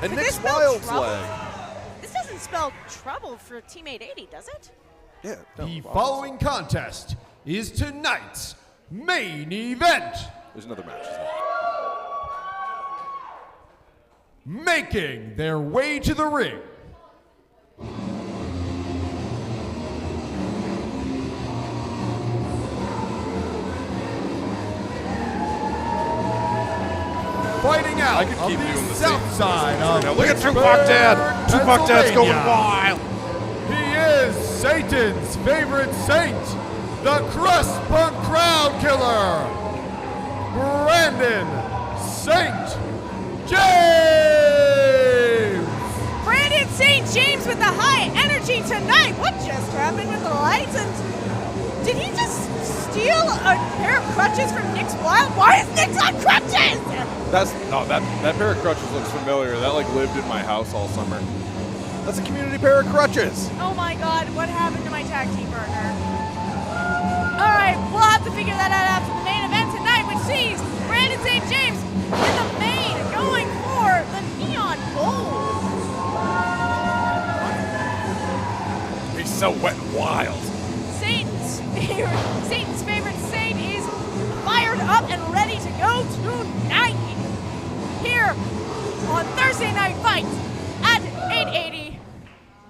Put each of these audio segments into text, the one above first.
And Nick's Wild's leg. This doesn't spell trouble for teammate 80, does it? Yeah. No, The following contest is tonight's main event. There's another match, isn't there? Making their way to the ring, fighting out I could keep on doing the the south same side right of now. Look at Pittsburgh, Tupac Dad. Tupac Dad's going Pennsylvania. wild. He is Satan's favorite saint, the crust punk crowd killer, Brandon St. James. Brandon St. James with the high energy tonight. What just happened with the lights? And did he just steal a pair of crutches from Nick's Wild? Why is Nick's on crutches? That pair of crutches looks familiar. That like lived in my house all summer. That's a community pair of crutches. Oh my God, what happened to my tag team partner? All right, we'll have to figure that out after the main event tonight, which sees Brandon St. James in the main going for the neon gold. He's so wet and wild. Satan's favorite saint is fired up and ready to go tonight here on Thursday Night Fights at 880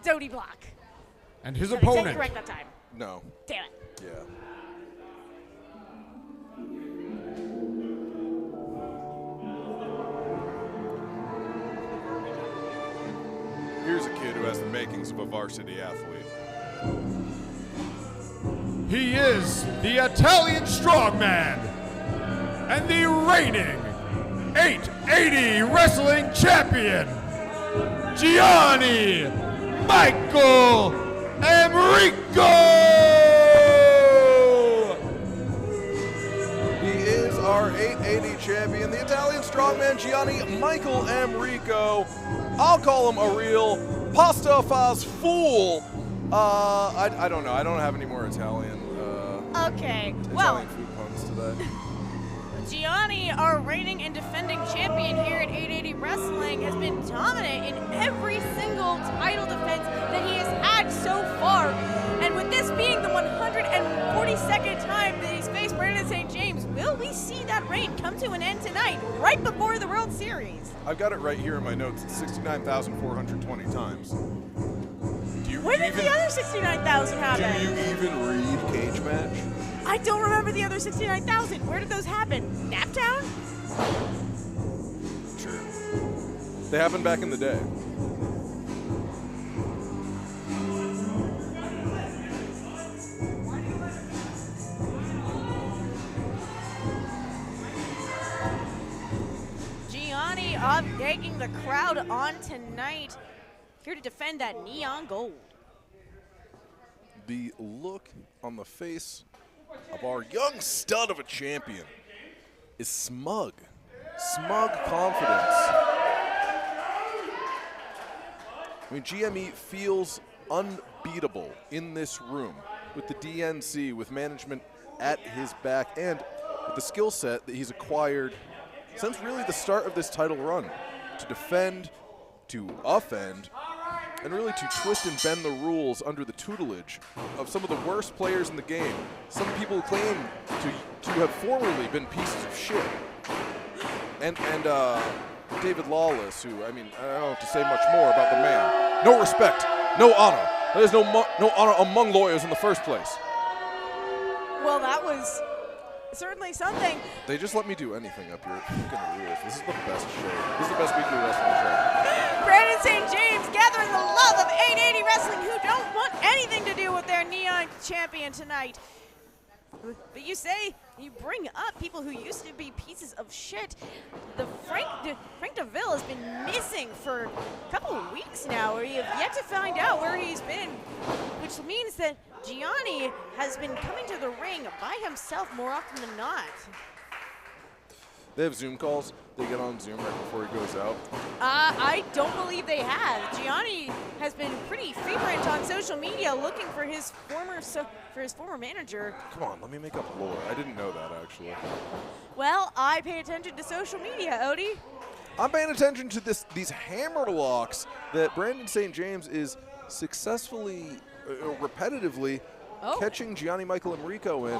Doty Block. And his Did I say it opponent, correct that time? No. Damn it. Yeah. Here's a kid who has the makings of a varsity athlete. he is the Italian strongman and the reigning 880 wrestling champion, Gianni Michael Emricko. He is our 880 champion, the Italian strongman Gianni Michael Emricko. I'll call him a real pasta faz fool. I don't know. I don't have any more Italian. Okay, well, Italian food puns today. Gianni, our reigning and defending champion here at 880 Wrestling, has been dominant in every single title defense that he has had so far. And with this being the 142nd time that he's faced Brandon St. James, will we see that reign come to an end tonight, right before the World Series? I've got it right here in my notes. It's 69,420 times. When did the other 69,000 happen? Do you even read Cage Match? I don't remember the other 69,000. Where did those happen? Naptown? Sure. They happened back in the day. Gianni egging the crowd on tonight, here to defend that neon gold. The look on the face of our young stud of a champion is smug. Smug confidence. I mean, GME feels unbeatable in this room with the DNC, with management at his back, and with the skill set that he's acquired since really the start of this title run, to defend, to offend, and really to twist and bend the rules under the tutelage of some of the worst players in the game. Some people claim to have formerly been pieces of shit. And David Lawless, who, I mean, I don't know to say much more about the man. No respect, no honor. There's no honor among lawyers in the first place. Well, that was certainly something. They just let me do anything up here. Fucking rules. This is the best show. This is the best weekly wrestling show. Brandon St. James gathering the love of 880 Wrestling, who don't want anything to do with their neon champion tonight. But you say you bring up people who used to be pieces of shit. The Frank DeVille has been missing for a couple of weeks now. We have yet to find out where he's been, which means that Gianni has been coming to the ring by himself more often than not. They have Zoom calls. They get on Zoom right before he goes out. I don't believe they have. Gianni has been pretty frequent on social media looking for his former manager. Come on, let me make up lore. I didn't know that, actually. Well, I pay attention to social media, Odie. I'm paying attention to these hammer locks that Brandon St. James is successfully, repetitively catching Gianni Michael Emricko in.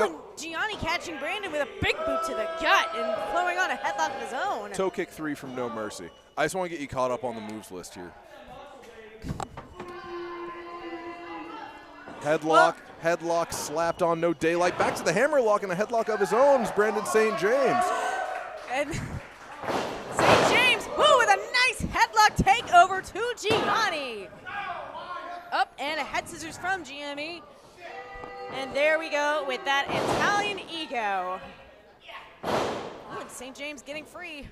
And Gianni catching Brandon with a big boot to the gut and throwing on a headlock of his own. Toe kick 3 from No Mercy. I just want to get you caught up on the moves list here. Headlock slapped on, no daylight. Back to the hammer lock and a headlock of his own is Brandon St. James. And St. James, with a nice headlock takeover to Gianni. Up and a head scissors from GME. And there we go with that Italian ego. And St. James getting free.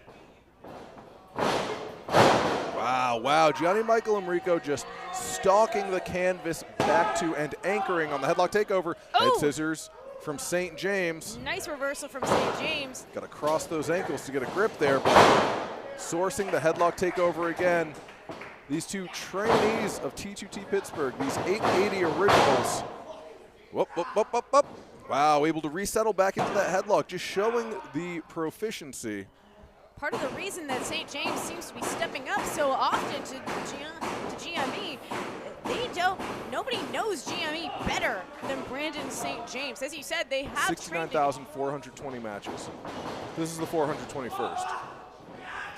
Wow. Gianni Michael Emricko just stalking the canvas back to and anchoring on the headlock takeover. Head scissors from St. James. Nice reversal from St. James. Got to cross those ankles to get a grip there. Sourcing the headlock takeover again. These two trainees of T2T Pittsburgh, these 880 originals. Whoop. Wow, able to resettle back into that headlock, just showing the proficiency. Part of the reason that St. James seems to be stepping up so often to GME, nobody knows GME better than Brandon St. James. As you said, they have 69,420 matches. This is the 421st.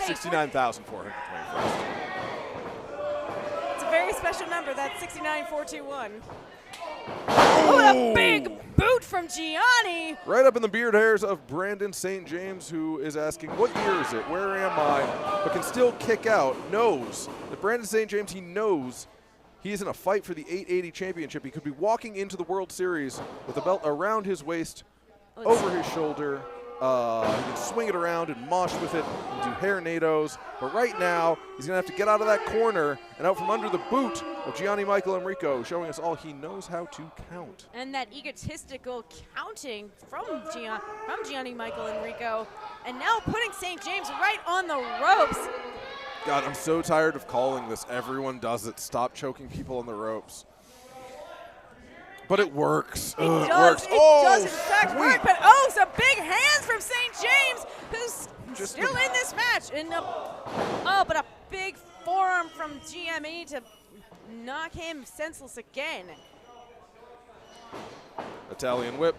69,421st. It's a very special number, that's 69,421. A big boot from Gianni. Right up in the beard hairs of Brandon St. James, who is asking, what year is it? Where am I? But can still kick out, knows that Brandon St. James, he knows he is in a fight for the 880 championship. He could be walking into the World Series with the belt around his waist, over his shoulder. He can swing it around and mosh with it and do hairnados. But right now, he's going to have to get out of that corner and out from under the boot of Gianni Michael Emricko, showing us all he knows how to count. And that egotistical counting from Gianni Michael Emricko. And now putting St. James right on the ropes. God, I'm so tired of calling this. Everyone does it. Stop choking people on the ropes. But it works. It does in fact work. But some big hands from St. James, who's still in this match. But a big forearm from GME to knock him senseless again. Italian whip.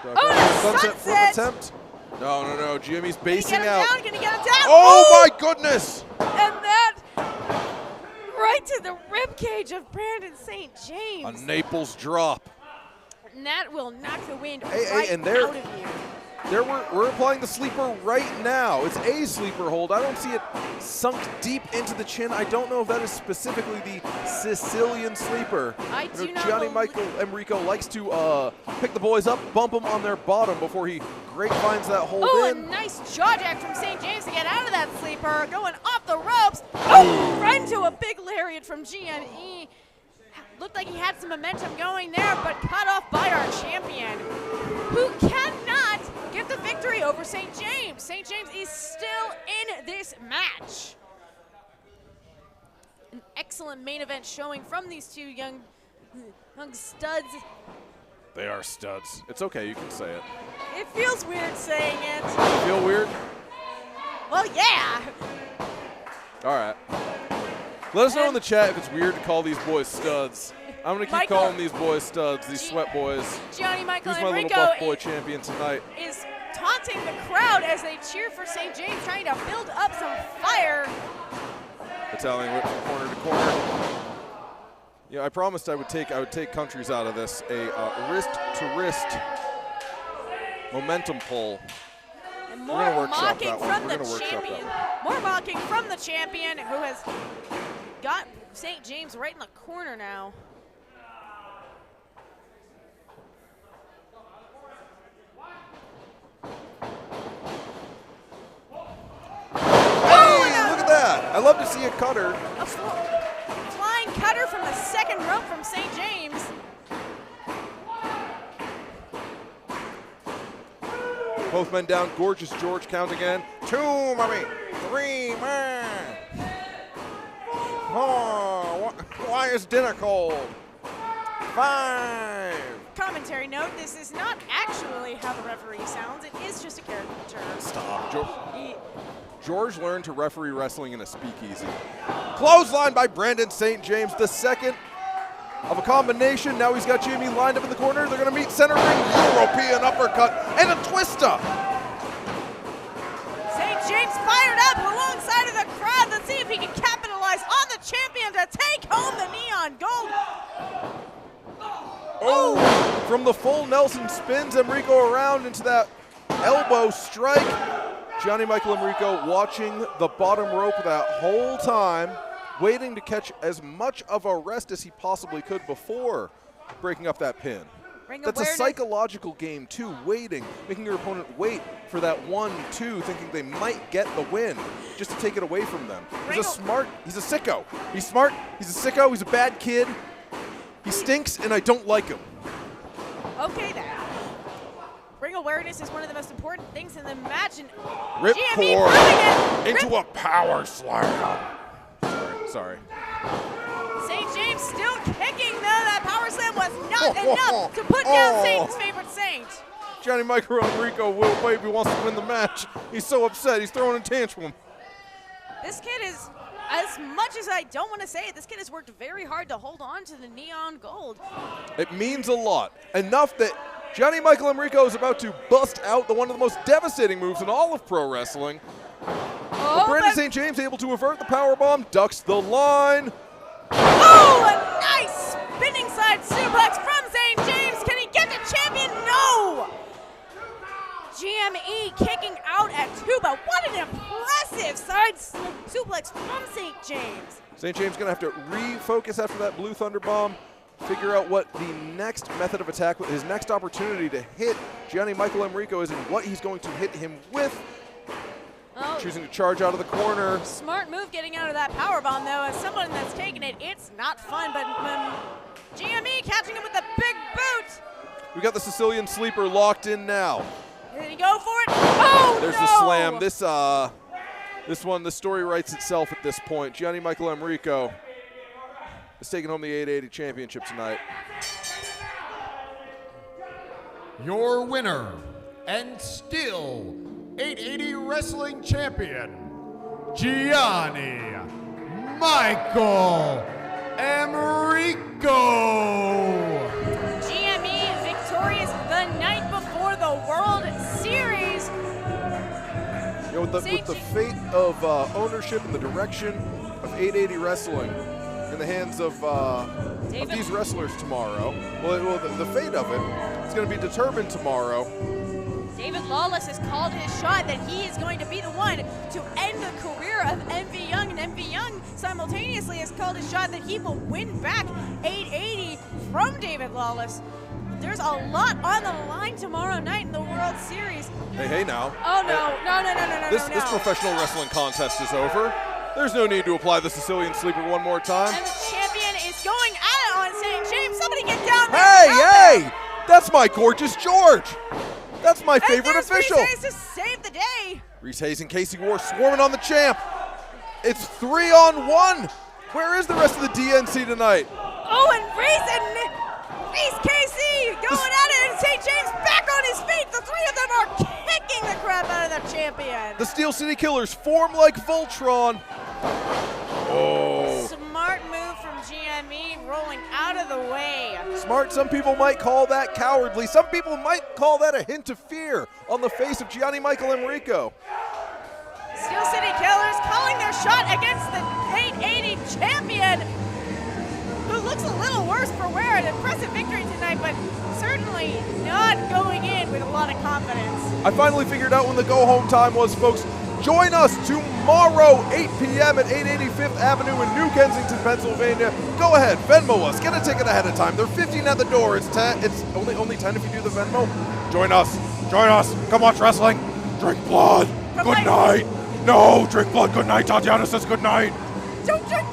Sunset flip attempt. No. GME's basing out. Can he get him down? Oh my goodness! And that right to the ribcage of Brandon St. James. A Naples drop. And that will knock the wind out of you. We're applying the sleeper right now. It's a sleeper hold. I don't see it sunk deep into the chin. I don't know if that is specifically the Sicilian sleeper. I do not. Gianni Michael Emricko likes to pick the boys up, bump them on their bottom before he grapevines that hold in. A nice jaw jack from St. James to get out of that sleeper. Going off the ropes. Right into a big lariat from GME. Looked like he had some momentum going there, but cut off by our champion, who cannot get the victory over St. James. St. James is still in this match. An excellent main event showing from these two young studs. They are studs. It's okay, you can say it. It feels weird saying it. Feel weird? Well, yeah. All right. Let us know in the chat if it's weird to call these boys studs. I'm going to keep calling these boys studs, these sweat boys. Gianni Michael Who's my little buff boy champion tonight? Is taunting the crowd as they cheer for St. James, trying to build up some fire. Italian whip from corner to corner. Yeah, I promised I would take countries out of this. A wrist-to-wrist momentum pull. And more mocking from the champion. More mocking from the champion, who has got St. James right in the corner now. Hey, look at that. I love to see a cutter. A flying cutter from the second rope from St. James. Both men down. Gorgeous George count again. 2, mommy. 3, man. 4. Why is dinner cold? 5. commentary note, this is not actually how the referee sounds. It is just a caricature. Stop. George learned to referee wrestling in a speakeasy. Clothesline by Brandon St. James, the second of a combination. Now he's got Jamie lined up in the corner. They're going to meet center ring, European uppercut, and a twister. St. James fired up alongside of the crowd. Let's see if he can capitalize on the champion to take home the neon gold. Oh! From the full Nelson spins Emricko around into that elbow strike. Gianni Michael Emricko watching the bottom rope that whole time, waiting to catch as much of a rest as he possibly could before breaking up that pin. That's a psychological game too, waiting, making your opponent wait for that 1-2, thinking they might get the win, just to take it away from them. He's a sicko. He's smart, he's a sicko, he's a bad kid. He stinks, and I don't like him. Okay, then. Ring awareness is one of the most important things in the match, and Ripcord into a power slam. Sorry. St. James still kicking, though. That power slam was not enough to put down Satan's favorite saint. Gianni Michael Emricko will baby wants to win the match. He's so upset. He's throwing a tantrum. This kid is, as much as I don't want to say it, this kid has worked very hard to hold on to the neon gold. It means a lot. Enough that Gianni Michael Emricko is about to bust out one of the most devastating moves in all of pro wrestling. But Brandon St. James able to avert the powerbomb, ducks the line. Oh, a nice spinning side suplex from St. James. Can he get the champion? No! GME kicking out at Tuba. What an impressive side suplex from St. James. St. James going to have to refocus after that Blue Thunder Bomb, figure out what the next method of attack, his next opportunity to hit Gianni Michael Emricko is and what he's going to hit him with. Oh. Choosing to charge out of the corner. Smart move getting out of that powerbomb, though. As someone that's taken it, it's not fun, but GME catching him with a big boot. We got the Sicilian Sleeper locked in now. Did he go for it? Oh, there's the slam. The story writes itself at this point. Gianni Michael Emricko is taking home the 880 championship tonight. Your winner, and still 880 wrestling champion, Gianni Michael Emricko. GME victorious the night before the World Series. You know, with the fate of ownership and the direction of 880 wrestling in the hands of these wrestlers tomorrow, well, the fate of it is going to be determined tomorrow. David Lawless has called his shot that he is going to be the one to end the career of MV Young, and MV Young simultaneously has called his shot that he will win back 880 from David Lawless. There's a lot on the line tomorrow night in the World Series. Hey now. Oh, no. This professional wrestling contest is over. There's no need to apply the Sicilian Sleeper one more time. And the champion is going at it on St. James. Somebody get down there. Hey! That's my gorgeous George. That's my favorite official. Reese Hayes to save the day. Reese Hayes and Casey War swarming on the champ. It's 3-on-1. Where is the rest of the DNC tonight? Oh, and Reese Casey going at it, and St. James back on his feet. The three of them are kicking the crap out of their champion. The Steel City Killers form like Voltron. Oh. Smart move from GME, rolling out of the way. Smart, some people might call that cowardly. Some people might call that a hint of fear on the face of Gianni Michael Emricko. Steel City Killers calling their shot against the 880 champion, who looks a little worse for wear. An impressive victory tonight, but certainly not going in with a lot of confidence. I finally figured out when the go-home time was, folks. Join us tomorrow, 8 p.m. at 880 5th Avenue in New Kensington, Pennsylvania. Go ahead, Venmo us. Get a ticket ahead of time. They're $15 at the door. It's 10. It's only 10 if you do the Venmo. Join us. Come watch wrestling. Drink blood. Good night. No, drink blood. Good night. Tatiana says good night. Don't drink